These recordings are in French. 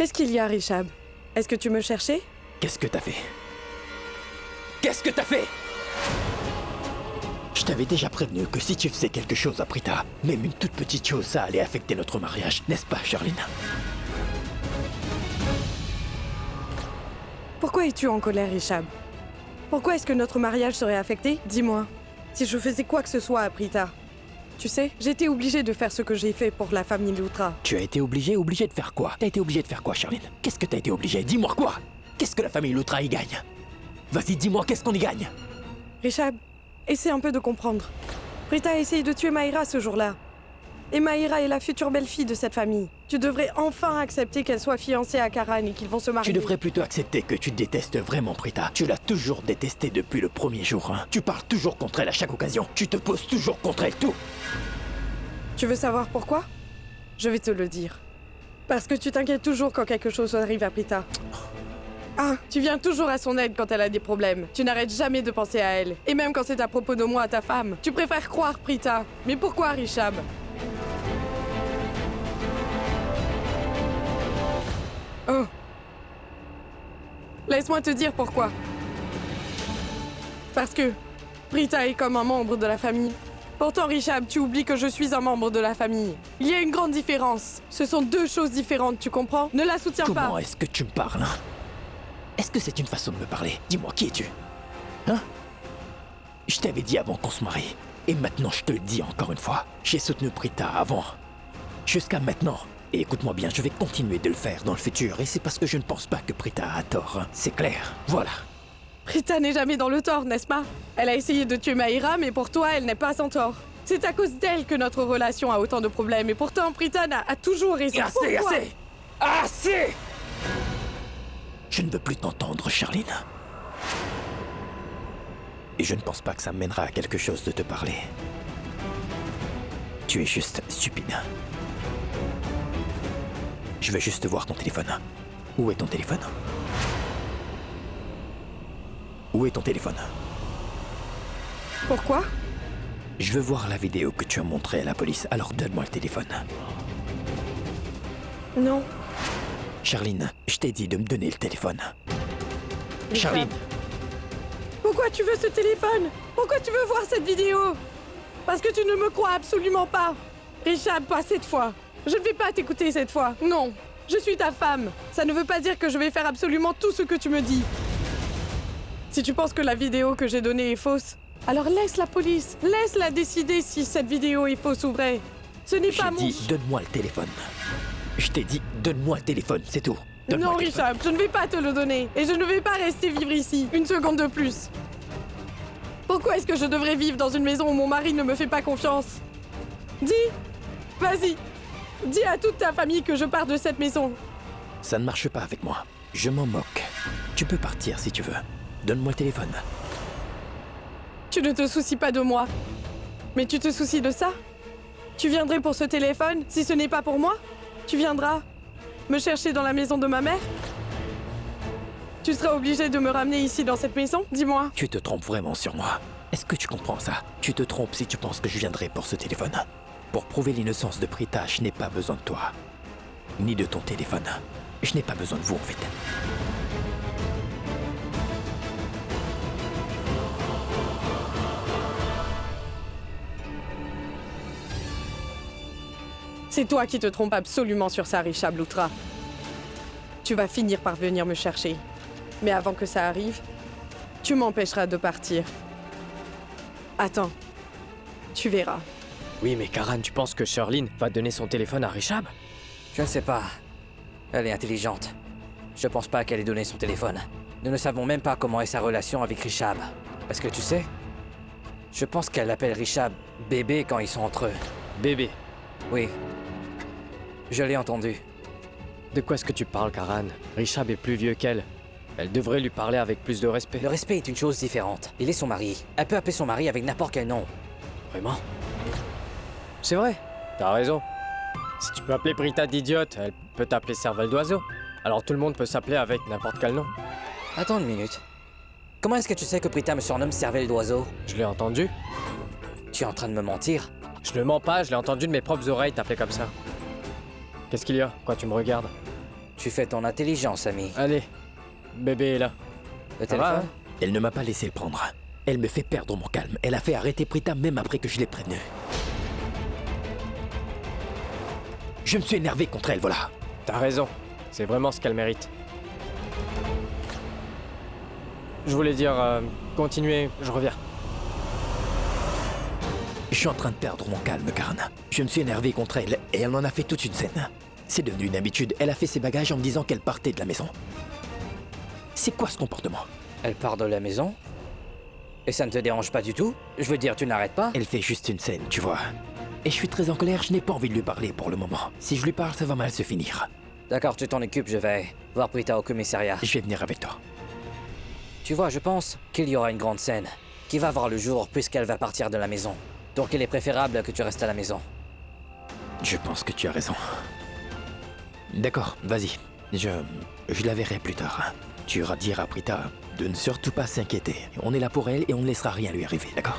Qu'est-ce qu'il y a, Rishab? Est-ce que tu me cherchais? Qu'est-ce que t'as fait? Qu'est-ce que t'as fait? Je t'avais déjà prévenu que si tu faisais quelque chose à Prita, même une toute petite chose, ça allait affecter notre mariage, n'est-ce pas, Charline? Pourquoi es-tu en colère, Rishab? Pourquoi est-ce que notre mariage serait affecté? Dis-moi. Si je faisais quoi que ce soit à Prita. Tu sais, j'étais obligée de faire ce que j'ai fait pour la famille Loutra. Tu as été obligé de faire quoi? T'as été obligé de faire quoi, Charline? Qu'est-ce que t'as été obligé? Dis-moi quoi? Qu'est-ce que la famille Loutra y gagne? Vas-y, dis-moi, qu'est-ce qu'on y gagne? Rishab, essaie un peu de comprendre. Prita a essayé de tuer Mahira ce jour-là. Et Mahira est la future belle-fille de cette famille. Tu devrais enfin accepter qu'elle soit fiancée à Karan et qu'ils vont se marier. Tu devrais plutôt accepter que tu détestes vraiment Prita. Tu l'as toujours détestée depuis le premier jour, hein. Tu parles toujours contre elle à chaque occasion. Tu te poses toujours contre elle, tout. Tu veux savoir pourquoi? Je vais te le dire. Parce que tu t'inquiètes toujours quand quelque chose arrive à Prita. Ah, tu viens toujours à son aide quand elle a des problèmes. Tu n'arrêtes jamais de penser à elle. Et même quand c'est à propos de moi, ta femme. Tu préfères croire Prita. Mais pourquoi, Rishab? Oh. Laisse-moi te dire pourquoi. Parce que Prita est comme un membre de la famille. Pourtant, Rishab, tu oublies que je suis un membre de la famille. Il y a une grande différence. Ce sont deux choses différentes, tu comprends? Ne la soutiens pas. Comment est-ce que tu me parles, hein? Est-ce que c'est une façon de me parler? Dis-moi, qui es-tu? Hein? Je t'avais dit avant qu'on se marie. Et maintenant, je te le dis encore une fois. J'ai soutenu Prita avant. Jusqu'à maintenant. Et écoute-moi bien, je vais continuer de le faire dans le futur. Et c'est parce que je ne pense pas que Prita a tort, hein. C'est clair. Voilà. Prita n'est jamais dans le tort, n'est-ce pas? Elle a essayé de tuer Mahira, mais pour toi, elle n'est pas sans tort. C'est à cause d'elle que notre relation a autant de problèmes. Et pourtant, Prita a toujours raison. Assez, Pourquoi? assez! Assez! Je ne veux plus t'entendre, Charline. Et je ne pense pas que ça mènera à quelque chose de te parler. Tu es juste stupide. Je veux juste voir ton téléphone. Où est ton téléphone? Où est ton téléphone? Pourquoi? Je veux voir la vidéo que tu as montrée à la police, alors donne-moi le téléphone. Non. Charline, je t'ai dit de me donner le téléphone. Rishab. Charline! Pourquoi tu veux ce téléphone? Pourquoi tu veux voir cette vidéo? Parce que tu ne me crois absolument pas. Rishab, pas cette fois. Je ne vais pas t'écouter cette fois. Non. Je suis ta femme. Ça ne veut pas dire que je vais faire absolument tout ce que tu me dis. Si tu penses que la vidéo que j'ai donnée est fausse, alors laisse la police. Laisse-la décider si cette vidéo est fausse ou vraie. Ce n'est pas J'ai mon... dit, donne-moi le téléphone. Je t'ai dit, donne-moi le téléphone, c'est tout. Donne-moi Non, le téléphone. Rishab, je ne vais pas te le donner. Et je ne vais pas rester vivre ici une seconde de plus. Pourquoi est-ce que je devrais vivre dans une maison où mon mari ne me fait pas confiance? Dis, vas-y, dis à toute ta famille que je pars de cette maison. Ça ne marche pas avec moi. Je m'en moque. Tu peux partir si tu veux. Donne-moi le téléphone. Tu ne te soucies pas de moi. Mais tu te soucies de ça? Tu viendrais pour ce téléphone si ce n'est pas pour moi? Tu viendras me chercher dans la maison de ma mère? Tu seras obligé de me ramener ici dans cette maison? Dis-moi. Tu te trompes vraiment sur moi. Est-ce que tu comprends ça? Tu te trompes si tu penses que je viendrai pour ce téléphone. Pour prouver l'innocence de Prita, je n'ai pas besoin de toi. Ni de ton téléphone. Je n'ai pas besoin de vous, en fait. C'est toi qui te trompes absolument sur ça, Rishab Loutra. Tu vas finir par venir me chercher. Mais avant que ça arrive, tu m'empêcheras de partir. Attends. Tu verras. Oui, mais Karan, tu penses que Charline va donner son téléphone à Rishab? Je ne sais pas. Elle est intelligente. Je pense pas qu'elle ait donné son téléphone. Nous ne savons même pas comment est sa relation avec Rishab. Parce que tu sais, je pense qu'elle appelle Rishab bébé quand ils sont entre eux. Bébé. Oui. Je l'ai entendu. De quoi est-ce que tu parles, Karan? Rishab est plus vieux qu'elle. Elle devrait lui parler avec plus de respect. Le respect est une chose différente. Il est son mari. Elle peut appeler son mari avec n'importe quel nom. Vraiment? C'est vrai, t'as raison. Si tu peux appeler Prita d'idiote, elle peut t'appeler cervelle d'oiseau. Alors tout le monde peut s'appeler avec n'importe quel nom. Attends une minute. Comment est-ce que tu sais que Prita me surnomme cervelle d'oiseau? Je l'ai entendu. Tu es en train de me mentir? Je ne mens pas, je l'ai entendu de mes propres oreilles t'appeler comme ça. Qu'est-ce qu'il y a? Quoi, tu me regardes? Tu fais ton intelligence, ami. Allez, bébé est là. Le Ça va, téléphone? Elle ne m'a pas laissé le prendre. Elle me fait perdre mon calme. Elle a fait arrêter Prita même après que je l'ai prévenue. Je me suis énervé contre elle, voilà. T'as raison, c'est vraiment ce qu'elle mérite. Je voulais dire, continuez, je reviens. Je suis en train de perdre mon calme, Karen. Je me suis énervé contre elle et elle en a fait toute une scène. C'est devenu une habitude. Elle a fait ses bagages en me disant qu'elle partait de la maison. C'est quoi ce comportement? Elle part de la maison? Et ça ne te dérange pas du tout? Je veux dire, tu n'arrêtes pas? Elle fait juste une scène, tu vois. Et je suis très en colère, je n'ai pas envie de lui parler pour le moment. Si je lui parle, ça va mal se finir. D'accord, tu t'en occupes, je vais voir Prita au commissariat. Je vais venir avec toi. Tu vois, je pense qu'il y aura une grande scène qui va voir le jour puisqu'elle va partir de la maison. Donc il est préférable que tu restes à la maison. Je pense que tu as raison. D'accord, vas-y. Je la verrai plus tard. Tu iras dire à Prita de ne surtout pas s'inquiéter. On est là pour elle et on ne laissera rien lui arriver, d'accord?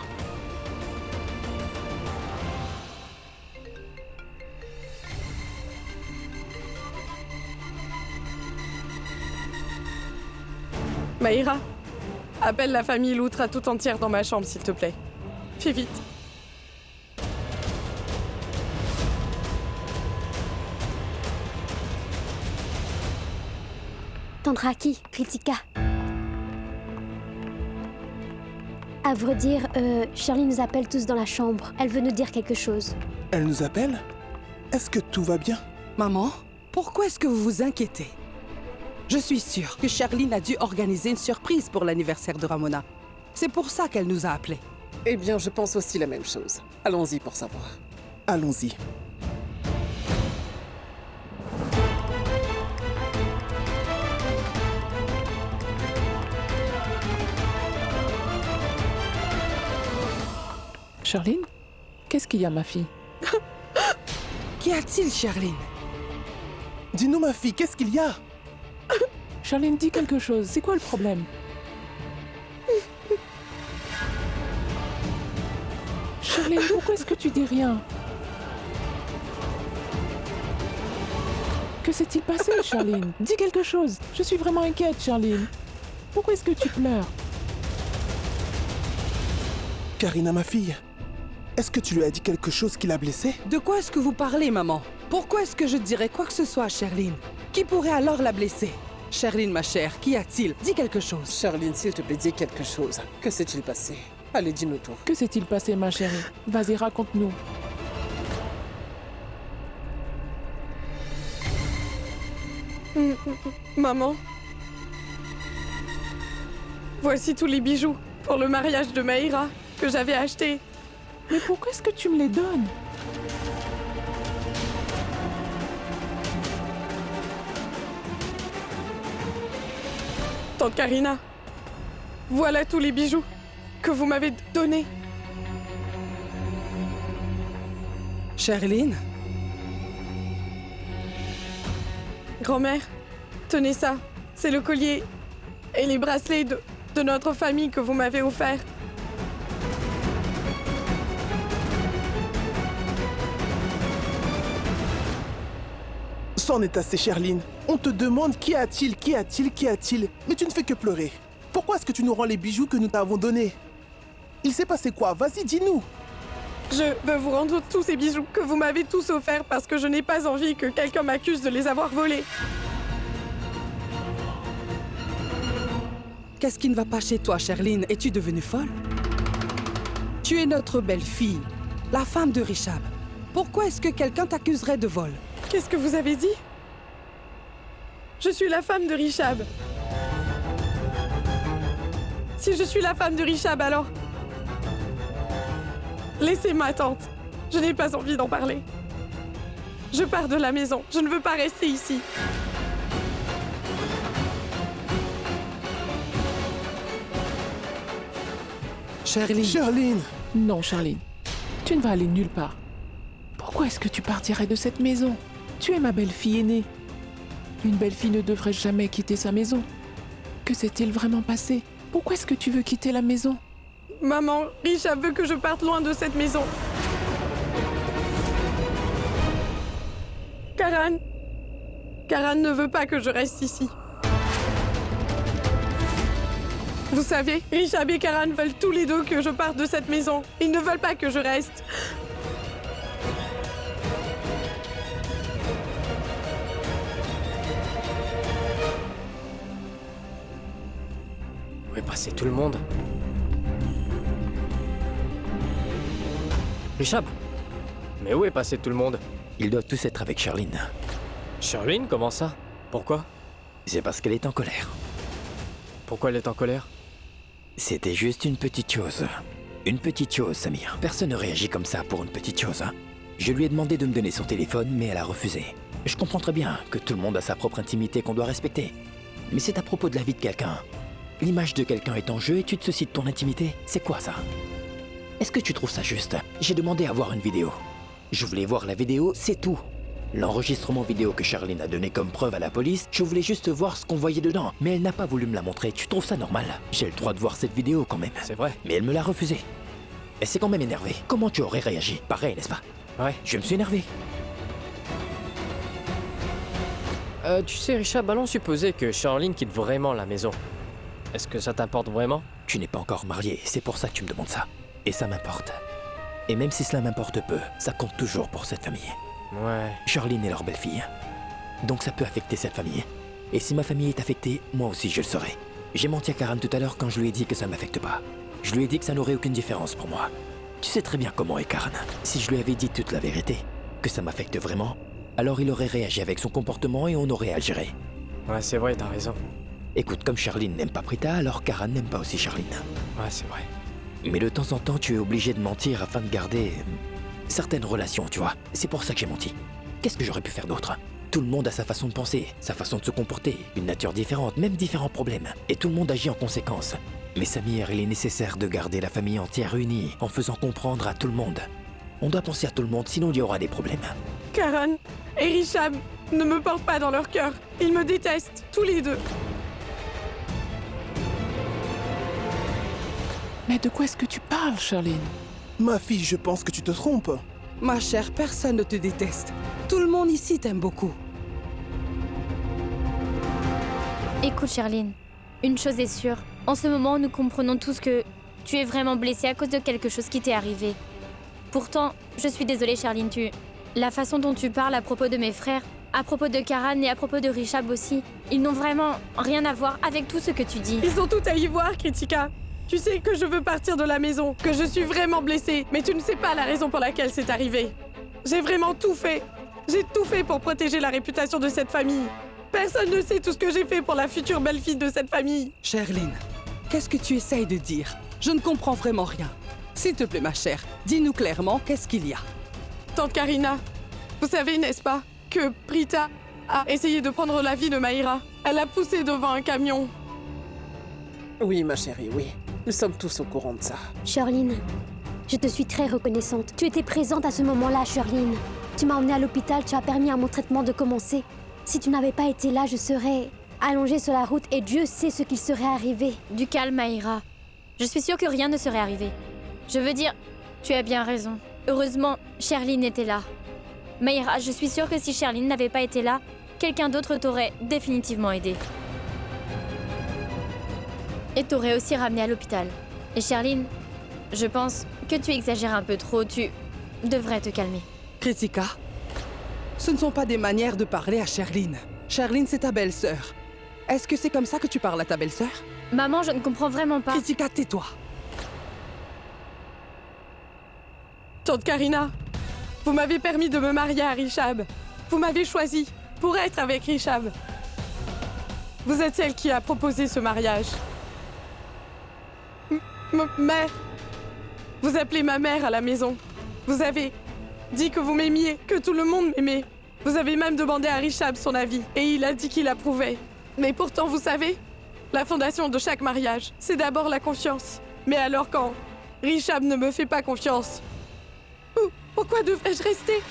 Maïra, appelle la famille Loutra tout entière dans ma chambre, s'il te plaît. Fais vite. Tandraki, Kritika. À vrai dire, Shirley nous appelle tous dans la chambre. Elle veut nous dire quelque chose. Elle nous appelle? Est-ce que tout va bien? Maman, pourquoi est-ce que vous vous inquiétez? Je suis sûre que Charline a dû organiser une surprise pour l'anniversaire de Ramona. C'est pour ça qu'elle nous a appelés. Eh bien, je pense aussi la même chose. Allons-y pour savoir. Allons-y. Charline? Qu'est-ce qu'il y a, ma fille? Qu'y a-t-il, Charline? Dis-nous, ma fille, qu'est-ce qu'il y a? Charline, dis quelque chose. C'est quoi le problème? Charline, pourquoi est-ce que tu dis rien? Que s'est-il passé, Charline? Dis quelque chose. Je suis vraiment inquiète, Charline. Pourquoi est-ce que tu pleures? Karina, ma fille, est-ce que tu lui as dit quelque chose qui l'a blessée? De quoi est-ce que vous parlez, maman? Pourquoi est-ce que je dirais quoi que ce soit à Charline? Qui pourrait alors la blesser? Charline, ma chère, qu'y a-t-il? Dis quelque chose. Charline, s'il te plaît, dis quelque chose. Que s'est-il passé? Allez, dis-nous tout. Que s'est-il passé, ma chérie? Vas-y, raconte-nous. Maman. Voici tous les bijoux pour le mariage de Maïra que j'avais achetés. Mais pourquoi est-ce que tu me les donnes? Tante Karina, voilà tous les bijoux que vous m'avez donnés. Charline? Grand-mère, tenez ça. C'est le collier et les bracelets de notre famille que vous m'avez offert. C'en est assez, Charline. On te demande qui a-t-il, qui a-t-il, qui a-t-il, mais tu ne fais que pleurer. Pourquoi est-ce que tu nous rends les bijoux que nous t'avons donnés? Il s'est passé quoi? Vas-y, dis-nous. Je veux vous rendre tous ces bijoux que vous m'avez tous offerts parce que je n'ai pas envie que quelqu'un m'accuse de les avoir volés. Qu'est-ce qui ne va pas chez toi, Charline? Es-tu devenue folle? Tu es notre belle-fille, la femme de Richab. Pourquoi est-ce que quelqu'un t'accuserait de vol? Qu'est-ce que vous avez dit? Je suis la femme de Richab. Si je suis la femme de Richab, alors... Laissez-moi, tante. Je n'ai pas envie d'en parler. Je pars de la maison. Je ne veux pas rester ici. Charline. Charline. Non, Charline. Tu ne vas aller nulle part. Pourquoi est-ce que tu partirais de cette maison? Tu es ma belle-fille aînée. Une belle-fille ne devrait jamais quitter sa maison. Que s'est-il vraiment passé? Pourquoi est-ce que tu veux quitter la maison? Maman, Richab veut que je parte loin de cette maison. Karan ne veut pas que je reste ici. Vous savez, Rishab et Karan veulent tous les deux que je parte de cette maison. Ils ne veulent pas que je reste. Où est passé tout le monde? Rishab? Mais où est passé tout le monde? Ils doivent tous être avec Charline. Charline, comment ça? Pourquoi? C'est parce qu'elle est en colère. Pourquoi elle est en colère? C'était juste une petite chose. Une petite chose, Samir. Personne ne réagit comme ça pour une petite chose. Hein. Je lui ai demandé de me donner son téléphone, mais elle a refusé. Je comprends très bien que tout le monde a sa propre intimité qu'on doit respecter. Mais c'est à propos de la vie de quelqu'un. L'image de quelqu'un est en jeu et tu te soucies de ton intimité. C'est quoi ça? Est-ce que tu trouves ça juste? J'ai demandé à voir une vidéo. Je voulais voir la vidéo, c'est tout. L'enregistrement vidéo que Charline a donné comme preuve à la police, je voulais juste voir ce qu'on voyait dedans. Mais elle n'a pas voulu me la montrer. Tu trouves ça normal? J'ai le droit de voir cette vidéo quand même. C'est vrai. Mais elle me l'a refusé. Elle s'est quand même énervée. Comment tu aurais réagi? Pareil, n'est-ce pas? Ouais. Je me suis énervé. Tu sais, Richard, allons supposer que Charline quitte vraiment la maison. Est-ce que ça t'importe vraiment? Tu n'es pas encore marié, c'est pour ça que tu me demandes ça. Et ça m'importe. Et même si cela m'importe peu, ça compte toujours pour cette famille. Ouais. Charline est leur belle-fille. Donc ça peut affecter cette famille. Et si ma famille est affectée, moi aussi je le serai. J'ai menti à Karan tout à l'heure quand je lui ai dit que ça ne m'affecte pas. Je lui ai dit que ça n'aurait aucune différence pour moi. Tu sais très bien comment est Karan. Si je lui avais dit toute la vérité, que ça m'affecte vraiment, alors il aurait réagi avec son comportement et on aurait à le gérer. Ouais, c'est vrai, t'as raison. Écoute, comme Charline n'aime pas Prita, alors Karan n'aime pas aussi Charline. Ouais, c'est vrai. Mais de temps en temps, tu es obligé de mentir afin de garder certaines relations, tu vois. C'est pour ça que j'ai menti. Qu'est-ce que j'aurais pu faire d'autre? Tout le monde a sa façon de penser, sa façon de se comporter, une nature différente, même différents problèmes. Et tout le monde agit en conséquence. Mais Samir, il est nécessaire de garder la famille entière unie en faisant comprendre à tout le monde. On doit penser à tout le monde, sinon il y aura des problèmes. Karan et Rishab ne me portent pas dans leur cœur. Ils me détestent, tous les deux. Mais de quoi est-ce que tu parles, Charline? Ma fille, je pense que tu te trompes. Ma chère, personne ne te déteste. Tout le monde ici t'aime beaucoup. Écoute, Charline, une chose est sûre. En ce moment, nous comprenons tous que tu es vraiment blessée à cause de quelque chose qui t'est arrivé. Pourtant, je suis désolée, Charline, la façon dont tu parles à propos de mes frères, à propos de Karan et à propos de Rishab aussi, ils n'ont vraiment rien à voir avec tout ce que tu dis. Ils ont tout à y voir, Kritika. Tu sais que je veux partir de la maison, que je suis vraiment blessée, mais tu ne sais pas la raison pour laquelle c'est arrivé. J'ai vraiment tout fait. J'ai tout fait pour protéger la réputation de cette famille. Personne ne sait tout ce que j'ai fait pour la future belle-fille de cette famille. Charline, qu'est-ce que tu essayes de dire? Je ne comprends vraiment rien. S'il te plaît, ma chère, dis-nous clairement qu'est-ce qu'il y a. Tante Karina, vous savez, n'est-ce pas, que Prita a essayé de prendre la vie de Maïra. Elle l'a poussée devant un camion. Oui, ma chérie, oui. Nous sommes tous au courant de ça. Charline, je te suis très reconnaissante. Tu étais présente à ce moment-là, Charline. Tu m'as emmenée à l'hôpital, tu as permis à mon traitement de commencer. Si tu n'avais pas été là, je serais allongée sur la route et Dieu sait ce qu'il serait arrivé. Du calme, Maïra. Je suis sûre que rien ne serait arrivé. Je veux dire, tu as bien raison. Heureusement, Charline était là. Maïra, je suis sûre que si Charline n'avait pas été là, quelqu'un d'autre t'aurait définitivement aidé. Et t'aurait aussi ramené à l'hôpital. Et Charline, je pense que tu exagères un peu trop, tu devrais te calmer. Kritika, ce ne sont pas des manières de parler à Charline. Charline, c'est ta belle-sœur. Est-ce que c'est comme ça que tu parles à ta belle-sœur? Maman, je ne comprends vraiment pas. Kritika, tais-toi. Tante Karina, vous m'avez permis de me marier à Rishab. Vous m'avez choisi pour être avec Rishab. Vous êtes celle qui a proposé ce mariage. Mère, vous appelez ma mère à la maison. Vous avez dit que vous m'aimiez, que tout le monde m'aimait. Vous avez même demandé à Rishab son avis, et il a dit qu'il approuvait. Mais pourtant, vous savez, la fondation de chaque mariage, c'est d'abord la confiance. Mais alors quand Rishab ne me fait pas confiance, pourquoi devrais-je rester?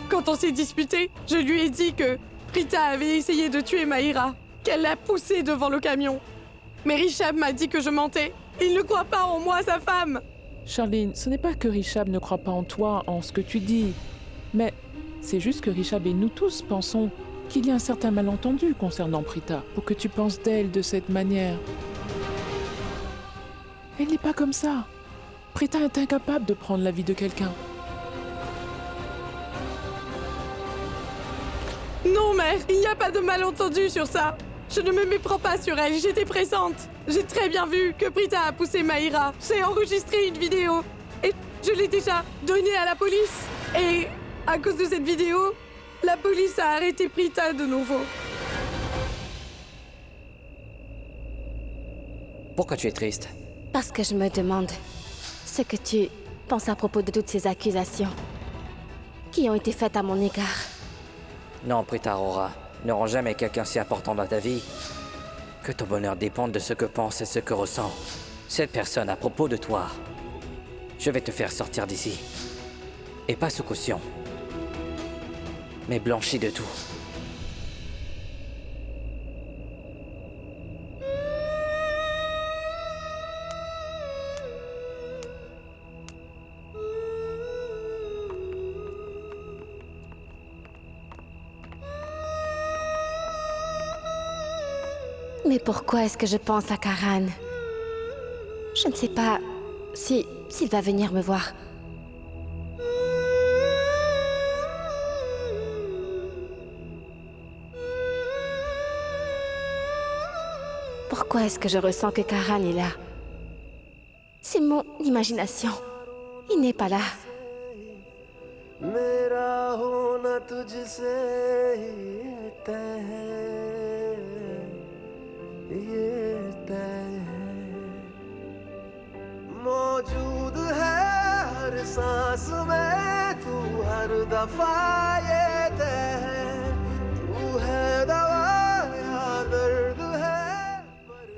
Quand on s'est disputé, je lui ai dit que Prita avait essayé de tuer Maïra, qu'elle l'a poussée devant le camion. Mais Rishab m'a dit que je mentais. Il ne croit pas en moi, sa femme. Charline, ce n'est pas que Rishab ne croit pas en toi, en ce que tu dis. Mais C'est juste que Rishab et nous tous pensons qu'il y a un certain malentendu concernant Prita, pour que tu penses d'elle de cette manière. Elle n'est pas comme ça. Prita est incapable de prendre la vie de quelqu'un. Non, mère, il n'y a pas de malentendu sur ça. Je ne me méprends pas sur elle, j'étais présente. J'ai très bien vu que Prita a poussé Maïra. J'ai enregistré une vidéo et je l'ai déjà donnée à la police. Et à cause de cette vidéo, la police a arrêté Prita de nouveau. Pourquoi tu es triste? Parce que je me demande ce que tu penses à propos de toutes ces accusations qui ont été faites à mon égard. Non, Prita Aurora, ne rends jamais quelqu'un si important dans ta vie. Que ton bonheur dépende de ce que pense et ce que ressent cette personne à propos de toi. Je vais te faire sortir d'ici. Et pas sous caution, mais blanchi de tout. Mais pourquoi est-ce que je pense à Karan? Je ne sais pas s'il va venir me voir. Pourquoi est-ce que je ressens que Karan est là? C'est mon imagination. Il n'est pas là.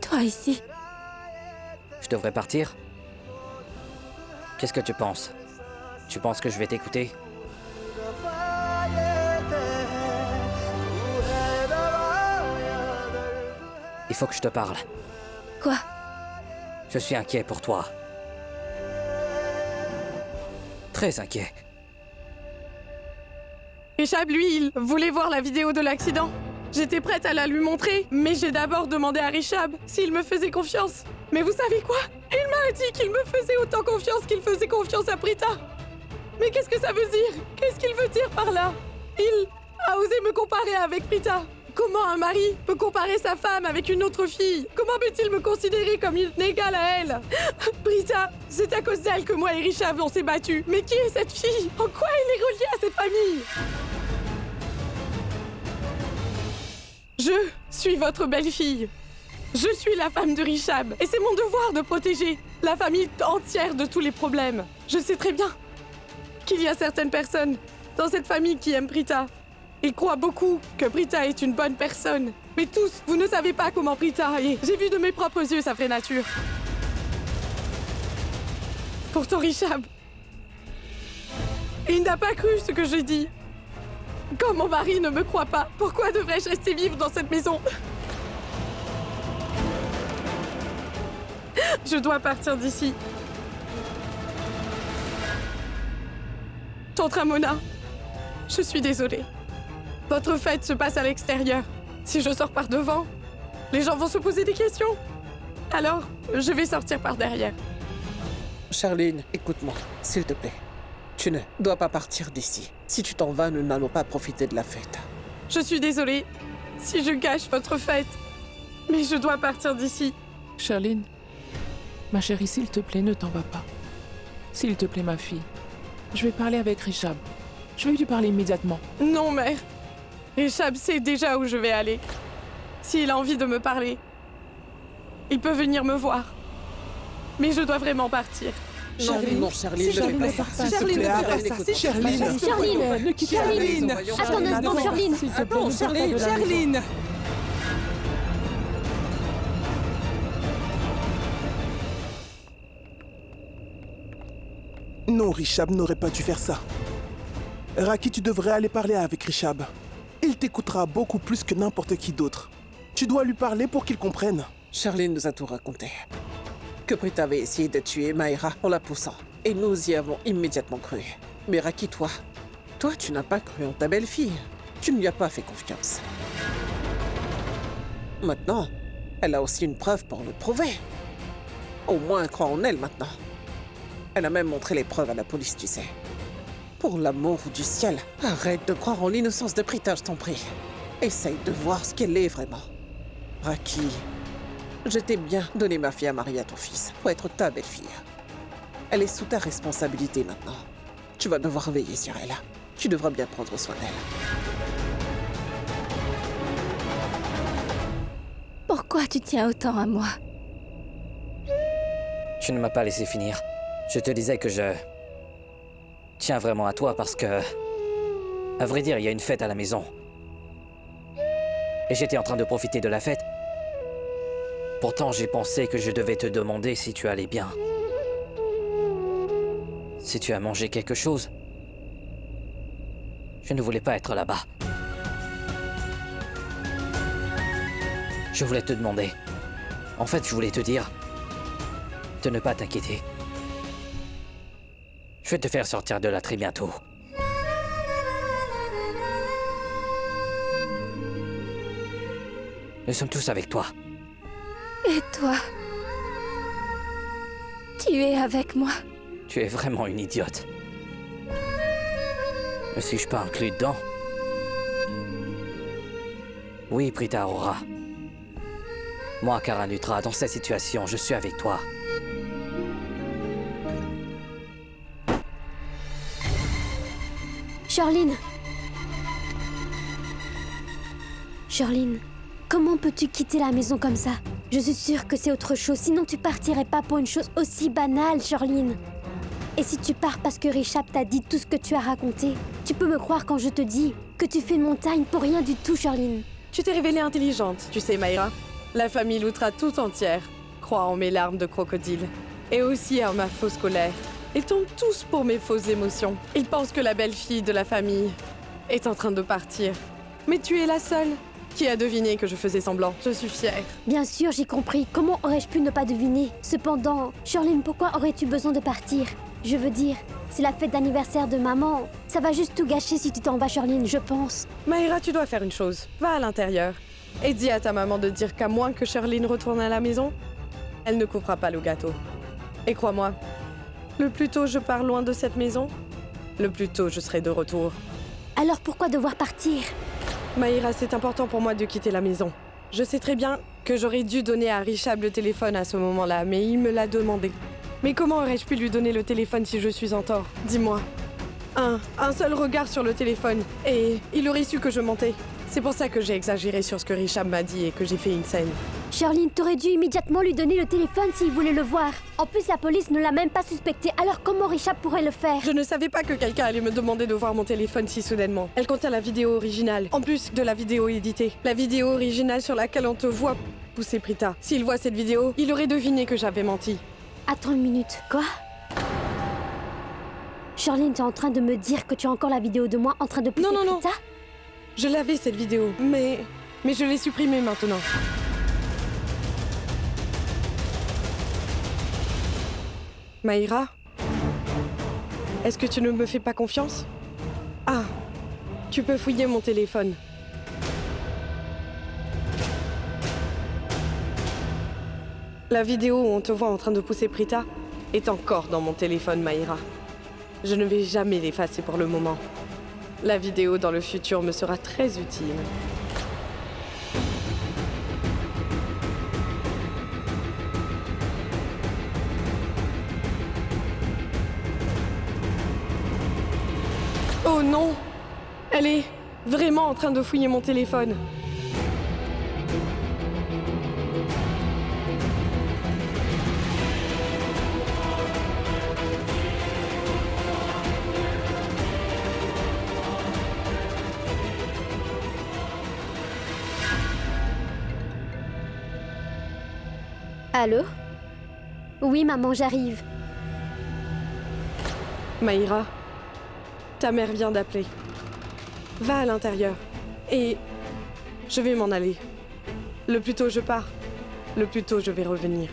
Toi ici. Je devrais partir? Qu'est-ce que tu penses? Tu penses que je vais t'écouter? Il faut que je te parle. Quoi? Je suis inquiet pour toi. Très inquiet. Rishab, lui, il voulait voir la vidéo de l'accident. J'étais prête à la lui montrer, mais j'ai d'abord demandé à Rishab s'il me faisait confiance. Mais vous savez quoi? Il m'a dit qu'il me faisait autant confiance qu'il faisait confiance à Prita. Mais qu'est-ce que ça veut dire? Qu'est-ce qu'il veut dire par là? Il a osé me comparer avec Prita. Comment un mari peut comparer sa femme avec une autre fille? Comment peut-il me considérer comme une égale à elle? Prita, c'est à cause d'elle que moi et Rishab on s'est battus. Mais qui est cette fille? En quoi elle est reliée à cette famille? Je suis votre belle-fille. Je suis la femme de Rishab. Et c'est mon devoir de protéger la famille entière de tous les problèmes. Je sais très bien qu'il y a certaines personnes dans cette famille qui aiment Prita. Ils croient beaucoup que Prita est une bonne personne. Mais tous, vous ne savez pas comment Prita est. J'ai vu de mes propres yeux sa vraie nature. Pourtant, Rishab, il n'a pas cru ce que je dis. Quand mon mari ne me croit pas, pourquoi devrais-je rester vivre dans cette maison? Je dois partir d'ici. Tante Ramona, je suis désolée. Votre fête se passe à l'extérieur. Si je sors par devant, les gens vont se poser des questions. Alors, je vais sortir par derrière. Charline, écoute-moi, s'il te plaît. Tu ne dois pas partir d'ici. Si tu t'en vas, nous n'allons pas profiter de la fête. Je suis désolée si je gâche votre fête, mais je dois partir d'ici. Charline, ma chérie, s'il te plaît, ne t'en va pas. S'il te plaît, ma fille, je vais parler avec Rishab. Je vais lui parler immédiatement. Non, mère. Rishab sait déjà où je vais aller. S'il a envie de me parler, il peut venir me voir. Mais je dois vraiment partir. Charline, non, Charline, ne fais pas ça. Charline, ne fais pas ça. Charline, Charline, ne quitte pas la maison. Charline, attends un instant, Charline. S'il te plaît, Attends, ne sors pas de la Charline, maison. Charline. Non, Rishab n'aurait pas dû faire ça. Raki, tu devrais aller parler avec Rishab. Il t'écoutera beaucoup plus que n'importe qui d'autre. Tu dois lui parler pour qu'il comprenne. Charline nous a tout raconté. Que Prita avait essayé de tuer Maïra en la poussant. Et nous y avons immédiatement cru. Mais Raki, toi, Toi, tu n'as pas cru en ta belle-fille. Tu ne lui as pas fait confiance. Maintenant, elle a aussi une preuve pour le prouver. Au moins, crois en elle maintenant. Elle a même montré les preuves à la police, tu sais. Pour l'amour du ciel, arrête de croire en l'innocence de Prita, je t'en prie. Essaye de voir ce qu'elle est vraiment. Raki, je t'ai bien donné ma fille à marier à ton fils, pour être ta belle-fille. Elle est sous ta responsabilité maintenant. Tu vas devoir veiller sur elle. Tu devras bien prendre soin d'elle. Pourquoi tu tiens autant à moi? Tu ne m'as pas laissé finir. Je te disais que je tiens vraiment à toi parce que, à vrai dire, il y a une fête à la maison. Et j'étais en train de profiter de la fête. Pourtant, j'ai pensé que je devais te demander si tu allais bien. Si tu as mangé quelque chose. Je ne voulais pas être là-bas. Je voulais te demander. En fait, je voulais te dire de ne pas t'inquiéter. Je vais te faire sortir de là très bientôt. Nous sommes tous avec toi. Et toi? Tu es avec moi? Tu es vraiment une idiote. Ne suis-je pas inclus dedans? Oui, Prita Aurora. Moi, Karanutra, dans cette situation, je suis avec toi. Charline! Charline, comment peux-tu quitter la maison comme ça? Je suis sûre que c'est autre chose, sinon tu partirais pas pour une chose aussi banale, Charline. Et si tu pars parce que Rishab t'a dit tout ce que tu as raconté, tu peux me croire quand je te dis que tu fais une montagne pour rien du tout, Charline. Tu t'es révélée intelligente, tu sais, Mayra. La famille Loutra tout entière croit en mes larmes de crocodile. Et aussi en ma fausse colère. Ils tombent tous pour mes fausses émotions. Ils pensent que la belle-fille de la famille est en train de partir. Mais tu es la seule qui a deviné que je faisais semblant. Je suis fière. Bien sûr, j'ai compris. Comment aurais-je pu ne pas deviner? Cependant, Charline, pourquoi aurais-tu besoin de partir? Je veux dire, c'est la fête d'anniversaire de maman. Ça va juste tout gâcher si tu t'en vas, Charline, je pense. Mayra, tu dois faire une chose. Va à l'intérieur et dis à ta maman de dire qu'à moins que Charline retourne à la maison, elle ne coupera pas le gâteau. Et crois-moi, le plus tôt je pars loin de cette maison, le plus tôt je serai de retour. Alors pourquoi devoir partir? Mayra, c'est important pour moi de quitter la maison. Je sais très bien que j'aurais dû donner à Rishab le téléphone à ce moment-là, mais il me l'a demandé. Mais comment aurais-je pu lui donner le téléphone si je suis en tort? Dis-moi. Un seul regard sur le téléphone, et il aurait su que je mentais. C'est pour ça que j'ai exagéré sur ce que Rishab m'a dit et que j'ai fait une scène. Charline, t'aurais dû immédiatement lui donner le téléphone s'il voulait le voir. En plus, la police ne l'a même pas suspecté, alors comment Rishab pourrait le faire? Je ne savais pas que quelqu'un allait me demander de voir mon téléphone si soudainement. Elle contient la vidéo originale, en plus de la vidéo éditée. La vidéo originale sur laquelle on te voit pousser Prita. S'il voit cette vidéo, il aurait deviné que j'avais menti. Attends une minute. Quoi? Charline, tu es en train de me dire que tu as encore la vidéo de moi en train de pousser Prita? Non. Je l'avais cette vidéo, mais je l'ai supprimée maintenant. Mayra? Est-ce que tu ne me fais pas confiance? Ah, tu peux fouiller mon téléphone. La vidéo où on te voit en train de pousser Prita est encore dans mon téléphone, Mayra. Je ne vais jamais l'effacer pour le moment. La vidéo dans le futur me sera très utile. Oh non! Elle est vraiment en train de fouiller mon téléphone. Allô? Oui, maman, j'arrive. Mayra, ta mère vient d'appeler. Va à l'intérieur. Et je vais m'en aller. Le plus tôt je pars, le plus tôt je vais revenir.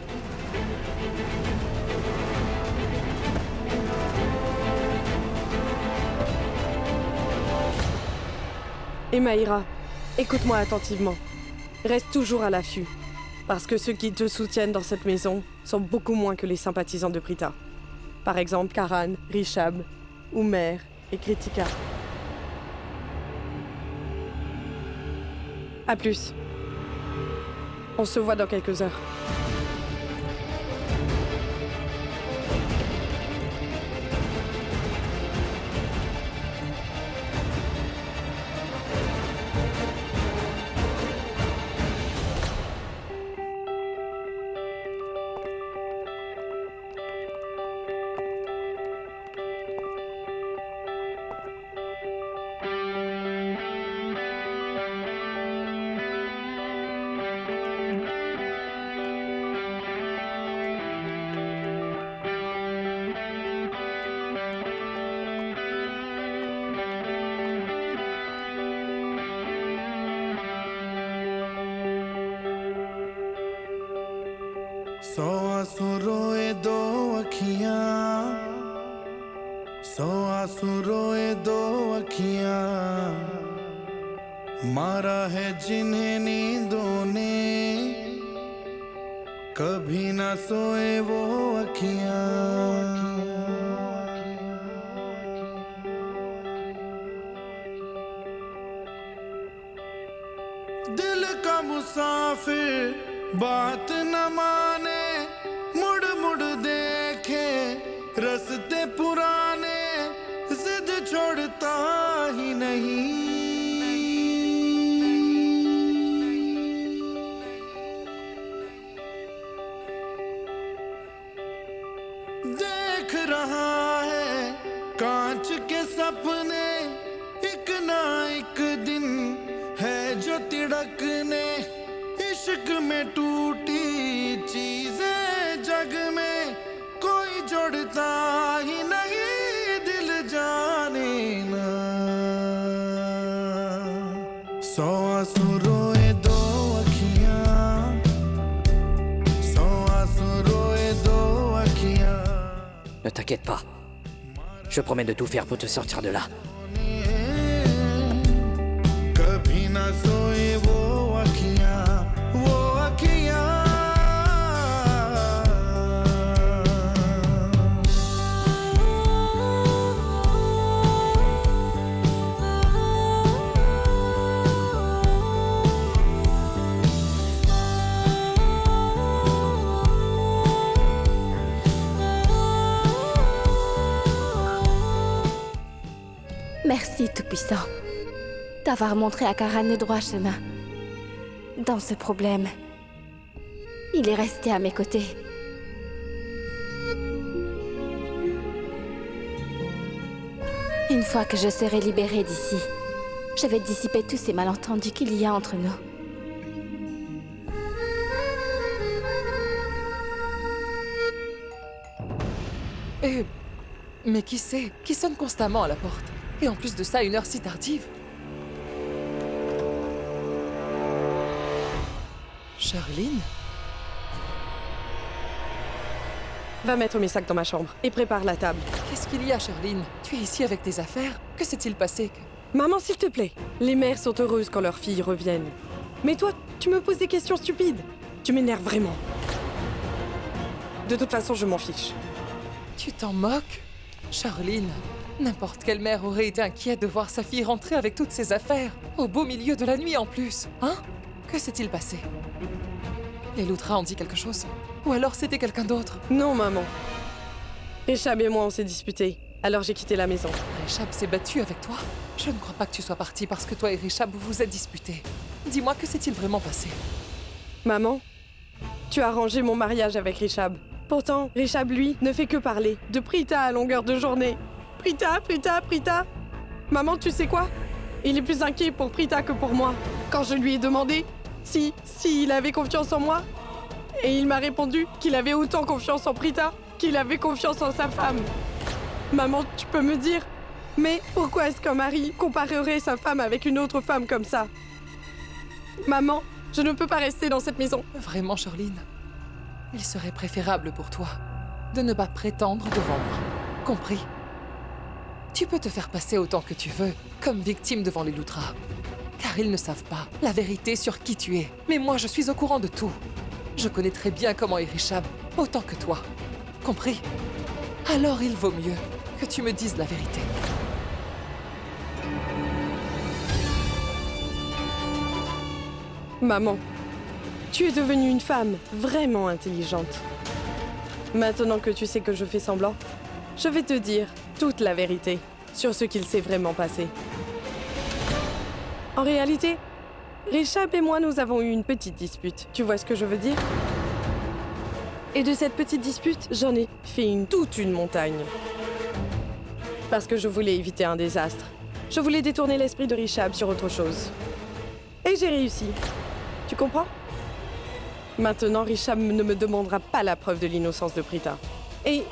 Et Maïra, écoute-moi attentivement. Reste toujours à l'affût. Parce que ceux qui te soutiennent dans cette maison sont beaucoup moins que les sympathisants de Prita. Par exemple, Karan, Rishab, Umer et Kritika. À plus. On se voit dans quelques heures. सौ आंसू रोए दो अखियां, सौ आंसू रोए दो अखियां, मारा है जिन्हें नींदों ने, कभी ना सोए वो अखियां। दिल का मुसाफिर बात न माने, मुड़ मुड़ देखे रास्ते पुराने, जिद छोड़ता ही नहीं। देख रहा है कांच के सपने, एक ना एक दिन है जो तिड़कने, इश्क में टूटी चीजें जग में कोई जोड़ता ही नहीं, दिल जाने ना। सौ आंसू रोए दो अखियां, सौ आंसू रोए दो अखियां। Ne t'inquiète pas. Je promets de tout faire pour te sortir de là. कभी ना सोए वो अखियां, वो अखियां। Merci, Tout-Puissant, d'avoir montré à Karan le droit chemin. Dans ce problème, il est resté à mes côtés. Une fois que je serai libérée d'ici, je vais dissiper tous ces malentendus qu'il y a entre nous. Mais qui c'est? Qui sonne constamment à la porte? Et en plus de ça, une heure si tardive. Charline? Va mettre mes sacs dans ma chambre et prépare la table. Qu'est-ce qu'il y a, Charline? Tu es ici avec tes affaires? Que s'est-il passé? Maman, s'il te plaît. Les mères sont heureuses quand leurs filles reviennent. Mais toi, tu me poses des questions stupides. Tu m'énerves vraiment. De toute façon, je m'en fiche. Tu t'en moques? Charline, n'importe quelle mère aurait été inquiète de voir sa fille rentrer avec toutes ses affaires, au beau milieu de la nuit en plus. Hein? Que s'est-il passé? Les Loutra ont dit quelque chose? Ou alors c'était quelqu'un d'autre? Non, maman. Rishab et moi, on s'est disputés. Alors j'ai quitté la maison. Rishab s'est battu avec toi? Je ne crois pas que tu sois partie parce que toi et Rishab vous vous êtes disputés. Dis-moi, que s'est-il vraiment passé? Maman, tu as arrangé mon mariage avec Rishab. Pourtant, Rishab, lui, ne fait que parler de Prita à longueur de journée. Prita, Prita, Prita. Maman, tu sais quoi? Il est plus inquiet pour Prita que pour moi. Quand je lui ai demandé si il avait confiance en moi, et il m'a répondu qu'il avait autant confiance en Prita qu'il avait confiance en sa femme. Maman, tu peux me dire, mais pourquoi est-ce qu'un mari comparerait sa femme avec une autre femme comme ça? Maman, je ne peux pas rester dans cette maison. Vraiment, Charline, il serait préférable pour toi de ne pas prétendre devant moi. Compris? Tu peux te faire passer autant que tu veux, comme victime devant les Loutra. car ils ne savent pas la vérité sur qui tu es. Mais moi, je suis au courant de tout. Je connais très bien comment est Richab, autant que toi. Compris? Alors il vaut mieux que tu me dises la vérité. Maman, tu es devenue une femme vraiment intelligente. Maintenant que tu sais que je fais semblant, je vais te dire toute la vérité sur ce qu'il s'est vraiment passé. En réalité, Richab et moi, nous avons eu une petite dispute. Tu vois ce que je veux dire? Et de cette petite dispute, j'en ai fait toute une montagne. Parce que je voulais éviter un désastre. Je voulais détourner l'esprit de Richab sur autre chose. Et j'ai réussi. Tu comprends? Maintenant, Richab ne me demandera pas la preuve de l'innocence de Prita. Et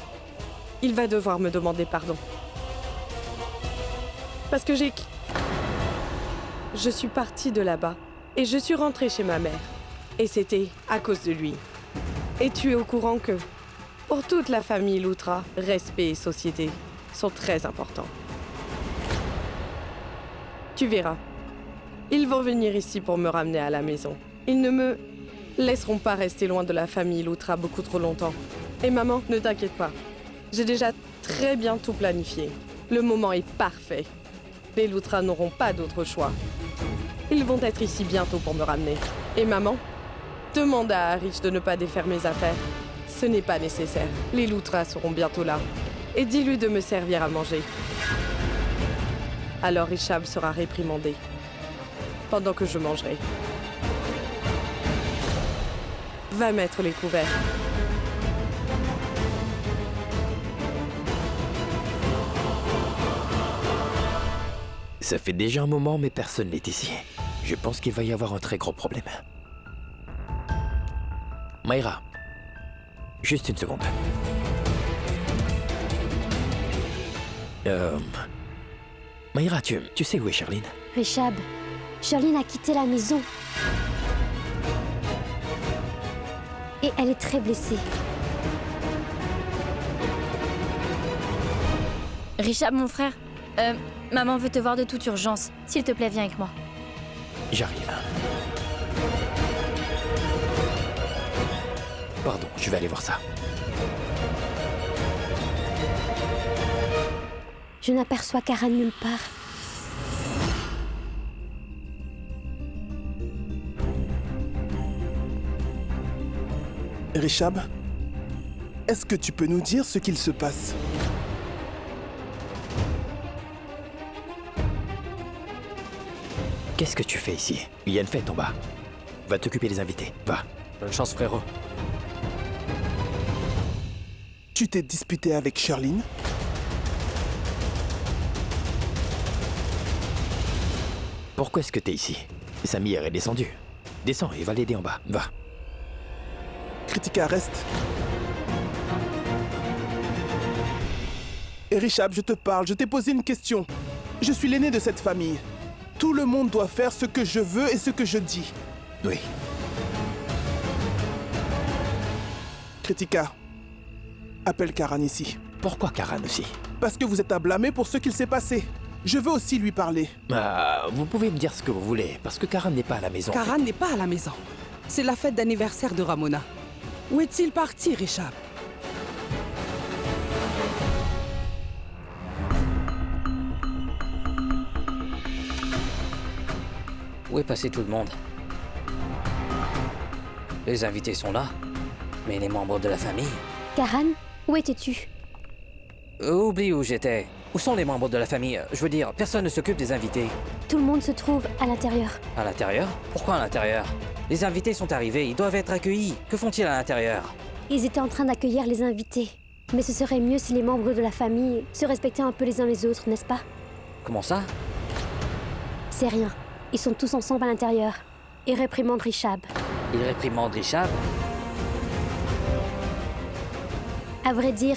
il va devoir me demander pardon. Parce que je suis partie de là-bas et je suis rentrée chez ma mère. Et c'était à cause de lui. Et tu es au courant que, pour toute la famille Loutra, respect et société sont très importants. Tu verras. Ils vont venir ici pour me ramener à la maison. Ils ne me laisseront pas rester loin de la famille Loutra beaucoup trop longtemps. Et maman, ne t'inquiète pas. J'ai déjà très bien tout planifié. Le moment est parfait. Les Loutra n'auront pas d'autre choix. Ils vont être ici bientôt pour me ramener. Et maman, demande à Harich de ne pas défaire mes affaires. Ce n'est pas nécessaire. Les Loutra seront bientôt là. Et dis-lui de me servir à manger. Alors Richab sera réprimandé. Pendant que je mangerai. Va mettre les couverts. Ça fait déjà un moment, mais personne n'est ici. Je pense qu'il va y avoir un très gros problème. Mayra, juste une seconde. Mayra, tu sais où est Charline? Richab, Charline a quitté la maison. Et elle est très blessée. Richab, mon frère, maman veut te voir de toute urgence. S'il te plaît, viens avec moi. J'arrive. Pardon, je vais aller voir ça. Je n'aperçois Karan nulle part. Richab, est-ce que tu peux nous dire ce qu'il se passe? Qu'est-ce que tu fais ici? Il y a une fête en bas. Va t'occuper des invités, va. Bonne chance, frérot. Tu t'es disputé avec Charline? Pourquoi est-ce que t'es ici? Samir est descendu. Descends et va l'aider en bas, va. Kritika, reste. Et Richab, je te parle, je t'ai posé une question. Je suis l'aîné de cette famille. Tout le monde doit faire ce que je veux et ce que je dis. Oui. Kritika, appelle Karan ici. Pourquoi Karan aussi? Parce que vous êtes à blâmer pour ce qu'il s'est passé. Je veux aussi lui parler. Vous pouvez me dire ce que vous voulez, parce que Karan n'est pas à la maison. Karan n'est pas à la maison. C'est la fête d'anniversaire de Ramona. Où est-il parti, Richab? Où est passé tout le monde? Les invités sont là, mais les membres de la famille... Karan, où étais-tu? Oublie où j'étais. Où sont les membres de la famille? Je veux dire, personne ne s'occupe des invités. Tout le monde se trouve à l'intérieur. À l'intérieur? Pourquoi à l'intérieur? Les invités sont arrivés, ils doivent être accueillis. Que font-ils à l'intérieur? Ils étaient en train d'accueillir les invités. Mais ce serait mieux si les membres de la famille se respectaient un peu les uns les autres, n'est-ce pas? Comment ça? C'est rien. Ils sont tous ensemble à l'intérieur. Et réprimandent Richab. Ils réprimandent Richab? À vrai dire,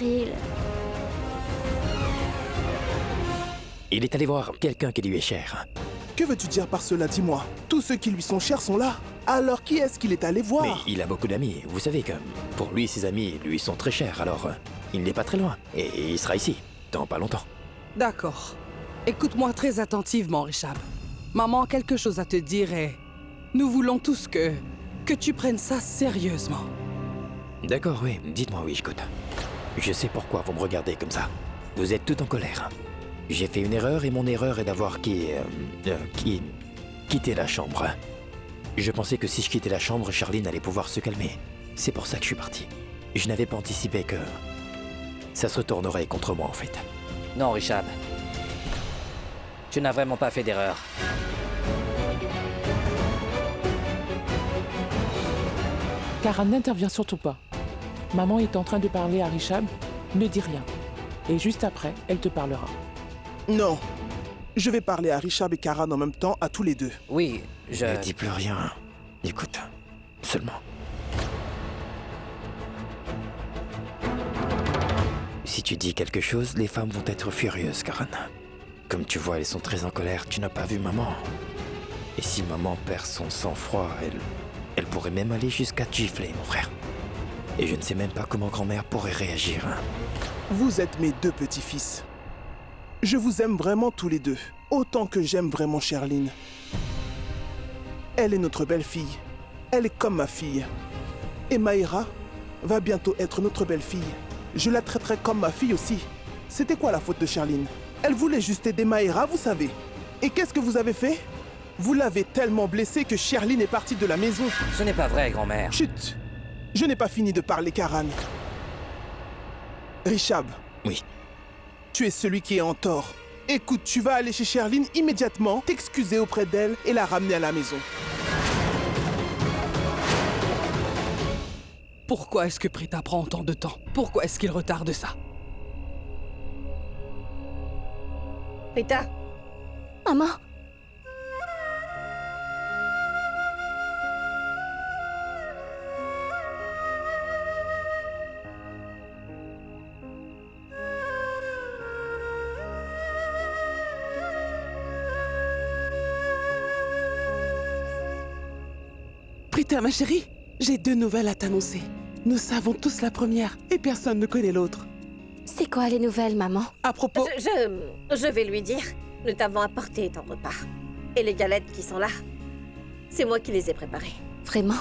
Il est allé voir quelqu'un qui lui est cher. Que veux-tu dire par cela, dis-moi? Tous ceux qui lui sont chers sont là. Alors qui est-ce qu'il est allé voir? Mais il a beaucoup d'amis. Vous savez que pour lui, ses amis lui sont très chers. Alors, il n'est pas très loin. Et il sera ici, dans pas longtemps. D'accord. Écoute-moi très attentivement, Richab. Maman a quelque chose à te dire et nous voulons tous que tu prennes ça sérieusement. D'accord, oui. Dites-moi, oui, j'écoute. Je sais pourquoi vous me regardez comme ça. Vous êtes tout en colère. J'ai fait une erreur et mon erreur est d'avoir quitté la chambre. Je pensais que si je quittais la chambre, Charline allait pouvoir se calmer. C'est pour ça que je suis parti. Je n'avais pas anticipé que ça se retournerait contre moi, en fait. Non, Richab. Tu n'as vraiment pas fait d'erreur. Karan, n'intervient surtout pas. Maman est en train de parler à Richab, ne dis rien. Et juste après, elle te parlera. Non. Je vais parler à Richab et Karan en même temps, à tous les deux. Oui, Ne dis plus rien. Écoute, seulement. Si tu dis quelque chose, les femmes vont être furieuses, Karan. Comme tu vois, elles sont très en colère, tu n'as pas vu maman. Et si maman perd son sang-froid, elle pourrait même aller jusqu'à te gifler, mon frère. Et je ne sais même pas comment grand-mère pourrait réagir. Vous êtes mes deux petits-fils. Je vous aime vraiment tous les deux, autant que j'aime vraiment Charline. Elle est notre belle-fille. Elle est comme ma fille. Et Maïra va bientôt être notre belle-fille. Je la traiterai comme ma fille aussi. C'était quoi la faute de Charline? Elle voulait juste aider Maïra, vous savez. Et qu'est-ce que vous avez fait? Vous l'avez tellement blessée que Charline est partie de la maison. Ce n'est pas vrai, grand-mère. Chut! Je n'ai pas fini de parler, Karan. Richab. Oui. Tu es celui qui est en tort. Écoute, tu vas aller chez Charline immédiatement, t'excuser auprès d'elle et la ramener à la maison. Pourquoi est-ce que Prita prend autant de temps? Pourquoi est-ce qu'il retarde ça? Prita. Maman. Prita, ma chérie, j'ai deux nouvelles à t'annoncer. Nous savons tous la première et personne ne connaît l'autre. C'est quoi les nouvelles, maman? À propos... Je vais lui dire. Nous t'avons apporté ton repas. Et les galettes qui sont là, c'est moi qui les ai préparées. Vraiment?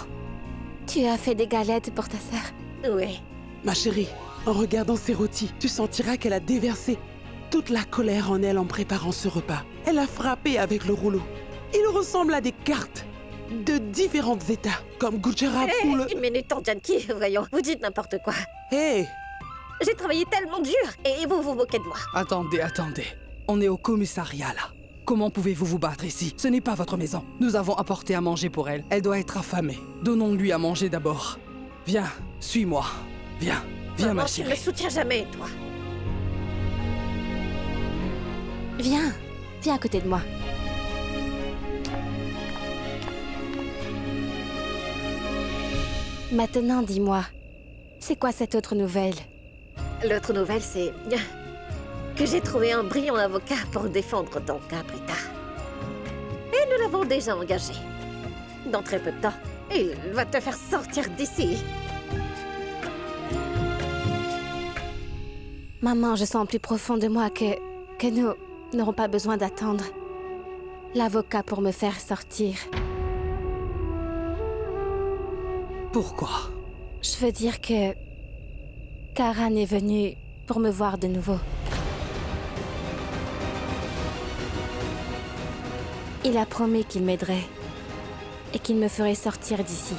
Tu as fait des galettes pour ta sœur? Oui. Ma chérie, en regardant ces rôtis, tu sentiras qu'elle a déversé toute la colère en elle en préparant ce repas. Elle a frappé avec le rouleau. Il ressemble à des cartes de différents états, comme Gujarat ou le... Une minute, Tante Janki, voyons, vous dites n'importe quoi. Hé! J'ai travaillé tellement dur, et vous vous moquez de moi. Attendez. On est au commissariat, là. Comment pouvez-vous vous battre ici? Ce n'est pas votre maison. Nous avons apporté à manger pour elle. Elle doit être affamée. Donnons-lui à manger d'abord. Viens, suis-moi. Viens, Maman, ma chérie. Tu me soutiens jamais, toi. Viens à côté de moi. Maintenant, dis-moi, c'est quoi cette autre nouvelle? L'autre nouvelle, c'est que j'ai trouvé un brillant avocat pour défendre ton cas, Prita. Et nous l'avons déjà engagé. Dans très peu de temps, il va te faire sortir d'ici. Maman, je sens plus profond de moi que nous n'aurons pas besoin d'attendre l'avocat pour me faire sortir. Pourquoi? Je veux dire que Karan est venu pour me voir de nouveau. Il a promis qu'il m'aiderait et qu'il me ferait sortir d'ici.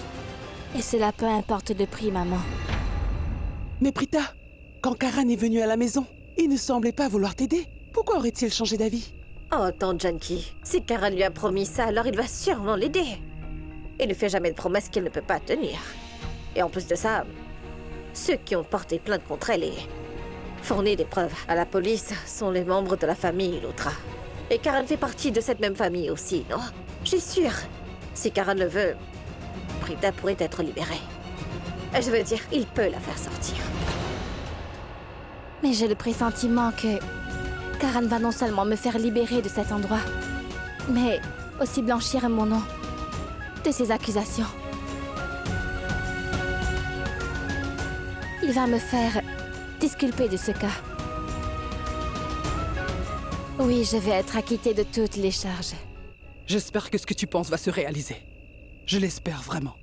Et cela peu importe le prix, maman. Mais Prita, quand Karan est venu à la maison, il ne semblait pas vouloir t'aider. Pourquoi aurait-il changé d'avis? Oh, Tante Janki, si Karan lui a promis ça, alors il va sûrement l'aider. Il ne fait jamais de promesses qu'il ne peut pas tenir. Et en plus de ça, ceux qui ont porté plainte contre elle et fourni des preuves à la police sont les membres de la famille Loutra. Et Karan fait partie de cette même famille aussi, non? Je suis sûre. Si Karan le veut, Prita pourrait être libérée. Je veux dire, il peut la faire sortir. Mais j'ai le pressentiment que Karan va non seulement me faire libérer de cet endroit, mais aussi blanchir mon nom de ces accusations. Il va me faire disculper de ce cas. Oui, je vais être acquittée de toutes les charges. J'espère que ce que tu penses va se réaliser. Je l'espère vraiment.